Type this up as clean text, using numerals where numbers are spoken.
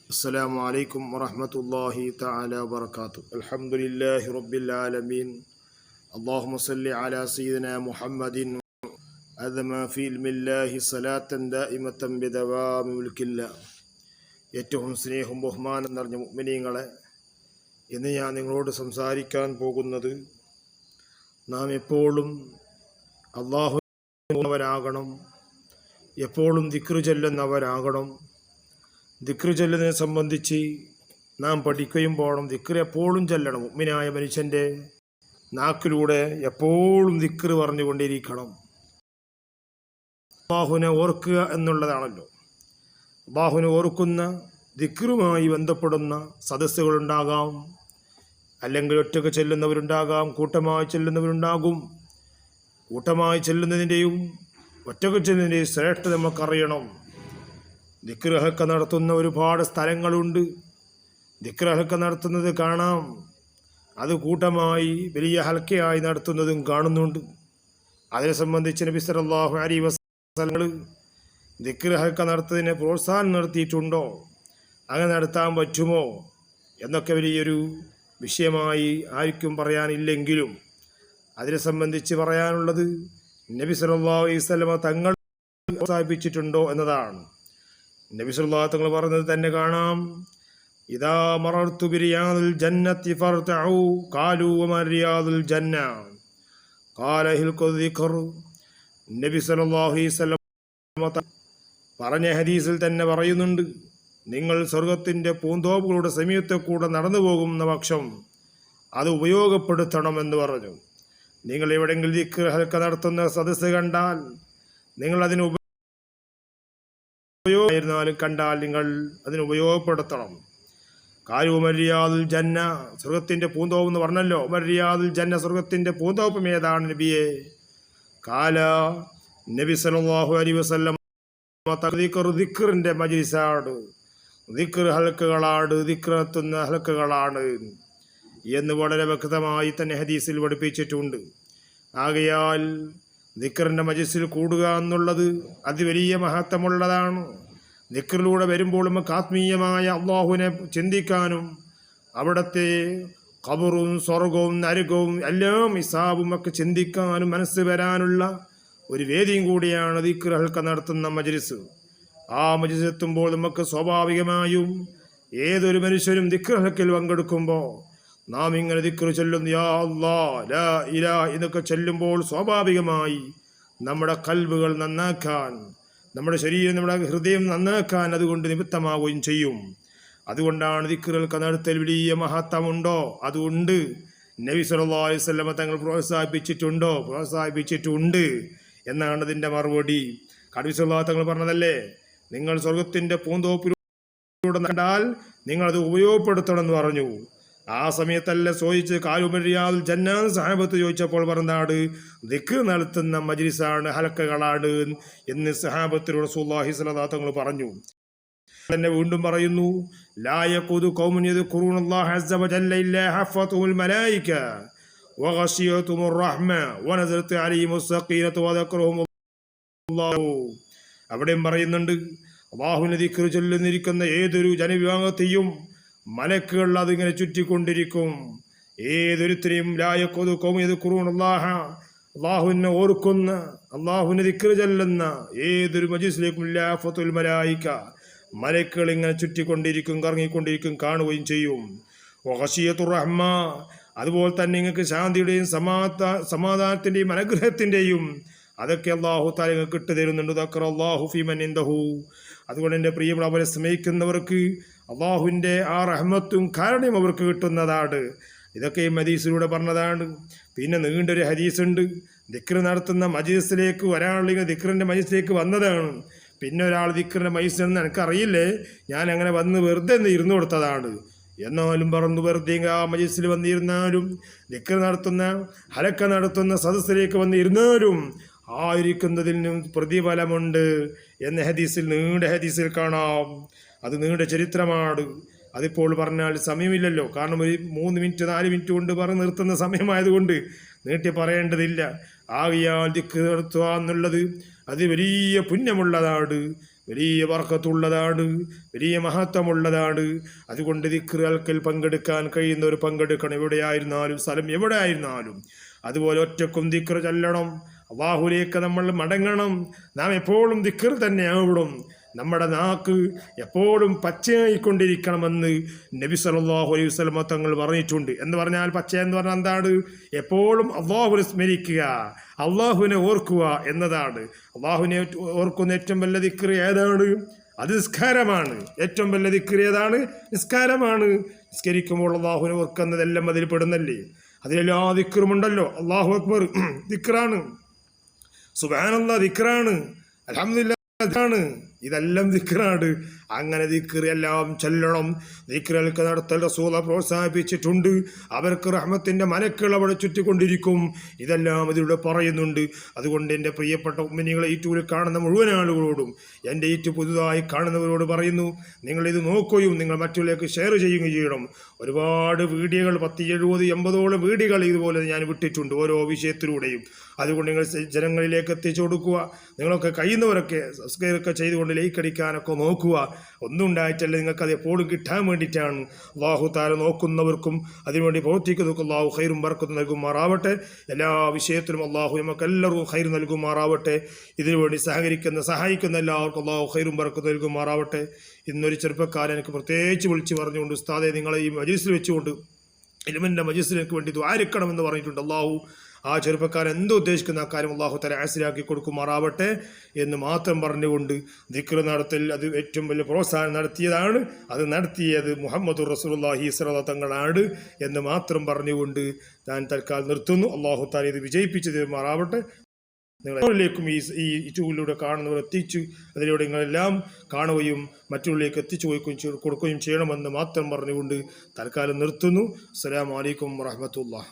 السلام عليكم ورحمة الله تعالى وبركاته. الحمد لله رب العالمين. اللهم صل على سيدنا محمد أذما في علم الله صلاة دائمة بدوام ملك الله. ഏറ്റവും സ്നേഹവും ബഹുമാനം നിറഞ്ഞ മുഅ്മിനീങ്ങളെ, ഇന്ന് ഞാൻ നിങ്ങളോട് സംസാരിക്കാൻ പോകുന്നത് നാം എപ്പോഴും അല്ലാഹുവിനവരാകണം, എപ്പോഴും ദിക്റ് ചൊല്ലുന്നവരാകണം. ദിക്റ് ചൊല്ലുന്നതിനെ സംബന്ധിച്ച് നാം പഠിക്കുകയും പോകണം. ദിക്റ് എപ്പോഴും ചൊല്ലണം. മുഅ്മിനായ മനുഷ്യൻ്റെ നാക്കിലൂടെ എപ്പോഴും ദിക്റ് പറഞ്ഞുകൊണ്ടിരിക്കണം. അല്ലാഹുവിനെ ഓർക്കുക എന്നുള്ളതാണല്ലോ. അല്ലാഹുവിനെ ഓർക്കുന്ന ദിക്റുമായി ബന്ധപ്പെടുന്ന സദസ്സുകളുണ്ടാകാം, അല്ലെങ്കിൽ ഒറ്റക്ക് ചെല്ലുന്നവരുണ്ടാകാം, കൂട്ടമായി ചെല്ലുന്നവരുണ്ടാകും. കൂട്ടമായി ചെല്ലുന്നതിൻ്റെയും ഒറ്റക്ക് ചെല്ലുന്നതിൻ്റെയും ശ്രേഷ്ഠത നമുക്കറിയണം. ദിക്റൊക്കെ നടത്തുന്ന ഒരുപാട് സ്ഥലങ്ങളുണ്ട്. ദിക്റൊക്കെ നടത്തുന്നത് കാണാം. അത് കൂട്ടമായി വലിയ ഹൽക്കയായി നടത്തുന്നതും കാണുന്നുണ്ട്. അതിനെ സംബന്ധിച്ച് നബി സല്ലല്ലാഹു അലൈഹി വസല്ലം ദിക്റൊക്കെ നടത്തുന്നതിനെ പ്രോത്സാഹനം നടത്തിയിട്ടുണ്ടോ, അങ്ങനെ നടത്താൻ പറ്റുമോ എന്നൊക്കെ വലിയൊരു വിഷയമായി ആർക്കും പറയാനില്ലെങ്കിലും അതിനെ സംബന്ധിച്ച് പറയാനുള്ളത് നബി സല്ലല്ലാഹു അലൈഹി വസല്ലം തങ്ങൾ പ്രോത്സാഹിപ്പിച്ചിട്ടുണ്ടോ എന്നതാണ്. നബി സല്ലല്ലാഹു അലൈഹി വസല്ലം പറഞ്ഞത് തന്നെ കാണാം. ഇദാ മറർതു ബിരിയാദിൽ ജന്നത്തി ഫർതഉ ഖാലു വമാ റിയാദുൽ ജന്ന ഖാല ഹിൽഖു ദിക്ർ. നബി സല്ലല്ലാഹു അലൈഹി വസല്ലം പറഞ്ഞ ഹദീസിൽ തന്നെ പറയുന്നുണ്ട്, നിങ്ങൾ സ്വർഗത്തിൻ്റെ പൂന്തോപ്പുകളുടെ സമീപത്തെ കൂടെ നടന്നു പോകുന്ന പക്ഷം അത് ഉപയോഗപ്പെടുത്തണമെന്ന് പറഞ്ഞു. നിങ്ങൾ എവിടെയെങ്കിലും ദിക്ർ ഹൽക്ക നടത്തുന്ന സദസ്സ് കണ്ടാൽ നിങ്ങൾ അതിന് ഉപയോഗമായിരുന്നാലും കണ്ടാൽ നിങ്ങൾ അതിന് ഉപയോഗപ്പെടുത്തണം. കാലു മര്യാദുൽ ജന്ന, സ്വർഗത്തിൻ്റെ പൂന്തോപ്പ് എന്ന് പറഞ്ഞല്ലോ. മര്യാദുൽ ജന്ന, സ്വർഗത്തിൻ്റെ പൂന്തോപ്പം ഏതാണ് നബിയെ? കാല നബി സല്ലല്ലാഹു അലൈഹി വസല്ലം ദിക്റിൻ്റെ മജ്ലിസാണ്, ദിക്ർ ഹൽക്കകളാണ്, ദിക്ർ നടത്തുന്ന ഹൽക്കകളാണ് എന്ന് വളരെ വ്യക്തമായി തന്നെ ഹദീസിൽ പഠിപ്പിച്ചിട്ടുണ്ട്. ആകയാൽ ദിക്റിൻ്റെ മജ്ലിസിൽ കൂടുക എന്നുള്ളത് അത് വലിയ മഹത്വമുള്ളതാണ്. ദിക്റിലൂടെ വരുമ്പോൾ നമുക്ക് ആത്മീയമായ അല്ലാഹുവിനെ ചിന്തിക്കാനും അവിടുത്തെ ഖബറും സ്വർഗവും നരകവും എല്ലാം ഹിസാബും ഒക്കെ ചിന്തിക്കാനും മനസ്സ് വരാനുള്ള ഒരു വേദിയും കൂടിയാണ് ദിക്ർ ഹൽക്ക നടത്തുന്ന മജ്ലിസ്. ആ മജ്ലിസ് എത്തുമ്പോൾ നമുക്ക് സ്വാഭാവികമായും ഏതൊരു മനുഷ്യരും ദിക്ർ ഹൽക്കിൽ പങ്കെടുക്കുമ്പോൾ നാം ഇങ്ങനെ ദിക്ർ ചൊല്ലുന്നു, യാ അല്ലാഹ് ലാ ഇലാഹ എന്നൊക്കെ ചൊല്ലുമ്പോൾ സ്വാഭാവികമായി നമ്മുടെ കൽബുകൾ നന്നാക്കാൻ, നമ്മുടെ ശരീരം, നമ്മുടെ ഹൃദയം നന്നാക്കാൻ അതുകൊണ്ട് നിമിത്തമാവുകയും ചെയ്യും. അതുകൊണ്ടാണ് ദിക്റുകൾക്ക് നടത്തൽ വലിയ മഹത്വമുണ്ടോ? അതുകൊണ്ട് നബി സല്ലല്ലാഹു അലൈഹി വസല്ലം തങ്ങൾ പ്രോത്സാഹിപ്പിച്ചിട്ടുണ്ട് എന്നാണ് അതിൻ്റെ മറുപടി. നബി സല്ലല്ലാഹു തങ്ങൾ പറഞ്ഞതല്ലേ, നിങ്ങൾ സ്വർഗത്തിൻ്റെ പൂന്തോപ്പിലൂടെ കണ്ടാൽ നിങ്ങളത് ഉപയോഗപ്പെടുത്തണമെന്ന് പറഞ്ഞു. ആ സമയത്തല്ല ചോദിച്ച് കാലുമര്യാദുൽ ജന്ന സഹാബത്ത് ചോദിച്ചപ്പോൾ പറഞ്ഞാട് ദിക്ർ നടത്തുന്ന മജ്ലിസാണ്, ഹലക്കകളാണ് എന്ന് സഹാബത്തിനോട് റസൂലുള്ളാഹി സ്വല്ലല്ലാഹു അലൈഹി വസല്ലം പറഞ്ഞു. തന്നെ വീണ്ടും പറയുന്നു, ലാ യഖൂദു ഖൗമുൻ യദ്കുറൂനല്ലാഹ അസ്സ വജല്ല ഇല്ലാ ഹഫത്തുൽ മലായിക വഗശിയതുർ റഹ്മ വനസലത് അലൈഹിമുസ് സഖീനതു വദക്കറുഹുമുല്ലാഹു. അവിടെയും പറയുന്നുണ്ട്, അല്ലാഹുവിനെ ദിക്ർ ചൊല്ലുന്നിരിക്കുന്ന ഏതൊരു ജനവിഭാഗത്തെയും മലക്കുകൾ അതിങ്ങനെ ചുറ്റിക്കൊണ്ടിരിക്കും. ഏതൊരുത്തരെയും ലായക്കൊതു കൗമിയത് ഖുറൂനല്ലാഹ, അല്ലാഹുവിനെ ഓർക്കുന്ന, അല്ലാഹുവിനെ ദിക്ർ ചൊല്ലുന്ന ഏതൊരു മജ്ലിസിലേക്കും ലാഫത്തുൽ മലായിക, മലക്കുകൾ ഇങ്ങനെ ചുറ്റിക്കൊണ്ടിരിക്കും, കറങ്ങിക്കൊണ്ടിരിക്കും, കാണുകയും ചെയ്യും. വഖശിയത്തുർ റഹ്മ, അതുപോലെ തന്നെ നിങ്ങൾക്ക് ശാന്തിയുടെയും സമാധാനത്തിൻ്റെയും അനുഗ്രഹത്തിൻ്റെയും അതൊക്കെ അല്ലാഹു തആല നിങ്ങൾക്ക് ഇട്ട് തരുന്നുണ്ട്. ദക്കറല്ലാഹു ഫീമൻ ഇൻദഹു. അതുകൊണ്ട് എൻ്റെ പ്രിയമുള്ള അവരെ സ്നേഹിക്കുന്നവർക്ക് അല്ലാഹുവിൻ്റെ ആ റഹ്മത്തും കാരണയും അവർക്ക് കിട്ടുന്നതാണ്. ഇതൊക്കെ ഈ ഹദീസിലൂടെ പറഞ്ഞതാണ്. പിന്നെ നീണ്ടൊരു ഹദീസുണ്ട്. ദിക്ർ നടത്തുന്ന മജ്ലിസിലേക്ക് ഒരാളിങ്ങനെ ദിക്റിൻ്റെ മജ്ലിസിലേക്ക് വന്നതാണ്. പിന്നെ ഒരാൾ ദിക്റിൻ്റെ മജ്ലിസിലെന്ന് എനിക്കറിയില്ലേ, ഞാൻ അങ്ങനെ വന്ന് വെറുതെ ഇരുന്നു കൊടുത്തതാണ്. എന്നാലും പറഞ്ഞു, വെറുതെ ആ മജ്ലിസിൽ വന്നിരുന്നാലും ദിക്ർ നടത്തുന്ന ഹലക്ക നടത്തുന്ന സദസ്സിലേക്ക് വന്നിരുന്നാലും ആയിരിക്കുന്നതിനും പ്രതിഫലമുണ്ട് എന്ന ഹദീസിൽ, നീണ്ട ഹദീസിൽ കാണാം. അത് നീണ്ട ചരിത്രമാണ്. അതിപ്പോൾ പറഞ്ഞാൽ സമയമില്ലല്ലോ, കാരണം ഒരു 3 മിനിറ്റ് 4 മിനിറ്റ് കൊണ്ട് പറഞ്ഞ് നിർത്തുന്ന സമയമായതുകൊണ്ട് നീട്ടി പറയേണ്ടതില്ല. ആകയാൽ ദിക്ർ നടത്തുക എന്നുള്ളത് അത് വലിയ പുണ്യമുള്ളതാണ്, വലിയ ബർക്കത്തുള്ളതാണ്, വലിയ മഹത്വമുള്ളതാണ്. അതുകൊണ്ട് ദിക്റുകൾക്കിൽ പങ്കെടുക്കാൻ കഴിയുന്നവർ പങ്കെടുക്കണം, എവിടെയായിരുന്നാലും സ്ഥലം എവിടെ ആയിരുന്നാലും. അതുപോലെ ഒറ്റക്കും ദിക്റ് ചൊല്ലണം, അല്ലാഹുവിലേക്ക് നമ്മൾ മടങ്ങണം. നാം എപ്പോഴും ദിക്ർ തന്നെ ആവണം. നമ്മുടെ നാക്ക് എപ്പോഴും പച്ചയായിക്കൊണ്ടിരിക്കണമെന്ന് നബി സല്ലല്ലാഹു അലൈഹി വസല്ലം തങ്ങൾ പറഞ്ഞിട്ടുണ്ട്. എന്ന് പറഞ്ഞാൽ പച്ച എന്ന് പറഞ്ഞാൽ എന്താണ്? എപ്പോഴും അല്ലാഹുവിനെ സ്മരിക്കുക, അല്ലാഹുവിനെ ഓർക്കുക എന്നതാണ്. അല്ലാഹുവിനെ ഓർക്കുന്ന ഏറ്റവും വലിയ ദിക്ർ ഏതാണ്? അത് നിസ്കാരമാണ്. ഏറ്റവും വലിയ ദിക്ർ ഏതാണ്? നിസ്കാരമാണ്. നിസ്കരിക്കുമ്പോൾ അല്ലാഹുവിനെ ഓർക്കുന്നതെല്ലാം അതിൽ പെടുന്നല്ലേ? അതിലെല്ലാ ദിക്റുമുണ്ടല്ലോ. അല്ലാഹു അക്ബർ ദിക്റാണ്, സുബ്ഹാനല്ലാഹ് ദിക്റാണ്, അൽഹംദുലില്ലാഹ് ാണ്, ഇതെല്ലാം ദിക്റാണ്. അങ്ങനെ ദിക്ർ എല്ലാം ചൊല്ലണം. ദിക്റുകൾക്ക് നടത്തൽ റസൂൽ പ്രോത്സാഹിപ്പിച്ചിട്ടുണ്ട്. അവർക്ക് റഹ്മത്തിന്റെ മലക്കുകൾ അവിടെ ചുറ്റിക്കൊണ്ടിരിക്കും. ഇതെല്ലാം ഇതിലൂടെ പറയുന്നുണ്ട്. അതുകൊണ്ട് എൻ്റെ പ്രിയപ്പെട്ട ഉമ്മനികളെ, യൂട്യൂബിൽ കാണുന്ന മുഴുവൻ ആളുകളോടും, എൻ്റെ യൂട്യൂബ് പുതുതായി കാണുന്നവരോട് പറയുന്നു, നിങ്ങളിത് നോക്കുകയും നിങ്ങൾ മറ്റുള്ളവർക്ക് ഷെയർ ചെയ്യുകയും ചെയ്യണം. ഒരുപാട് വീഡിയോകൾ, 70-80ഓളം വീഡിയോകൾ ഇതുപോലെ ഞാൻ വിട്ടിട്ടുണ്ട് ഓരോ വിഷയത്തിലൂടെയും. അതുകൊണ്ട് നിങ്ങൾ ജനങ്ങളിലേക്ക് എത്തിച്ചു കൊടുക്കുക. നിങ്ങളൊക്കെ കഴിയുന്നവരൊക്കെ സബ്സ്ക്രൈബൊക്കെ ചെയ്തുകൊണ്ട് ലൈക്ക് അടിക്കാനൊക്കെ നോക്കുക. ഒന്നും ഉണ്ടായിട്ടല്ല, നിങ്ങൾക്കത് എപ്പോഴും കിട്ടാൻ വേണ്ടിയിട്ടാണ്. അല്ലാഹു തആല നോക്കുന്നവർക്കും അതിനുവേണ്ടി പ്രവർത്തിക്കുന്നവർക്കും അല്ലാഹു ഖൈറും ബർക്കത്തും നൽകുമാറാവട്ടെ. എല്ലാ വിഷയത്തിലും അല്ലാഹു നമുക്ക് എല്ലാവർക്കും ഖൈർ നൽകുമാറാവട്ടെ. ഇതിനുവേണ്ടി സഹായിക്കുന്ന എല്ലാവർക്കും അല്ലാഹു ഖൈറും ബർക്കത്തും നൽകുമാറാവട്ടെ. ഇന്നൊരു ചെറുപ്പക്കാരൻ എനിക്ക് പ്രത്യേകിച്ച് വിളിച്ച് പറഞ്ഞുകൊണ്ട്, ഉസ്താദെ നിങ്ങളെ ഈ മജ്‌ലിസിൽ വെച്ചുകൊണ്ട് ഇൽമിൻ്റെ മജ്‌ലിസിലേക്ക് വേണ്ടി ദുആ പറഞ്ഞിട്ടുണ്ട്. അല്ലാഹു ആ ചെറുപ്പക്കാരൻ എന്തോ ഉദ്ദേശിക്കുന്ന ആ കാര്യം അല്ലാഹു തആല ആസിലാക്കി കൊടുക്കുമാറാവട്ടെ എന്ന് മാത്രം പറഞ്ഞുകൊണ്ട്, ദിക്ർ നടത്തൽ അത് ഏറ്റവും വലിയ പ്രോത്സാഹനം നടത്തിയതാണ്. അത് നടത്തിയത് മുഹമ്മദുർ റസൂലുള്ളാഹി സ്വല്ലല്ലാഹു അലൈഹി വസല്ലം തങ്ങളാണ് എന്ന് മാത്രം പറഞ്ഞുകൊണ്ട് ഞാൻ തൽക്കാലം നിർത്തുന്നു. അല്ലാഹു തആല ഇത് വിജയിപ്പിച്ചു തരുമാറാവട്ടെ. നിങ്ങളെല്ലാവരിലേക്കും ഈ യൂട്യൂബിലൂടെ കാണുന്നവർ എത്തിച്ചു, അതിലൂടെ നിങ്ങളെല്ലാം കാണുകയും മറ്റുള്ളവരിലേക്ക് എത്തിച്ചു കൊടുക്കുകയും ചെയ്യണമെന്ന് മാത്രം പറഞ്ഞുകൊണ്ട് തൽക്കാലം നിർത്തുന്നു. അസ്സലാമു അലൈക്കും വറഹ്മത്തുള്ളാഹി.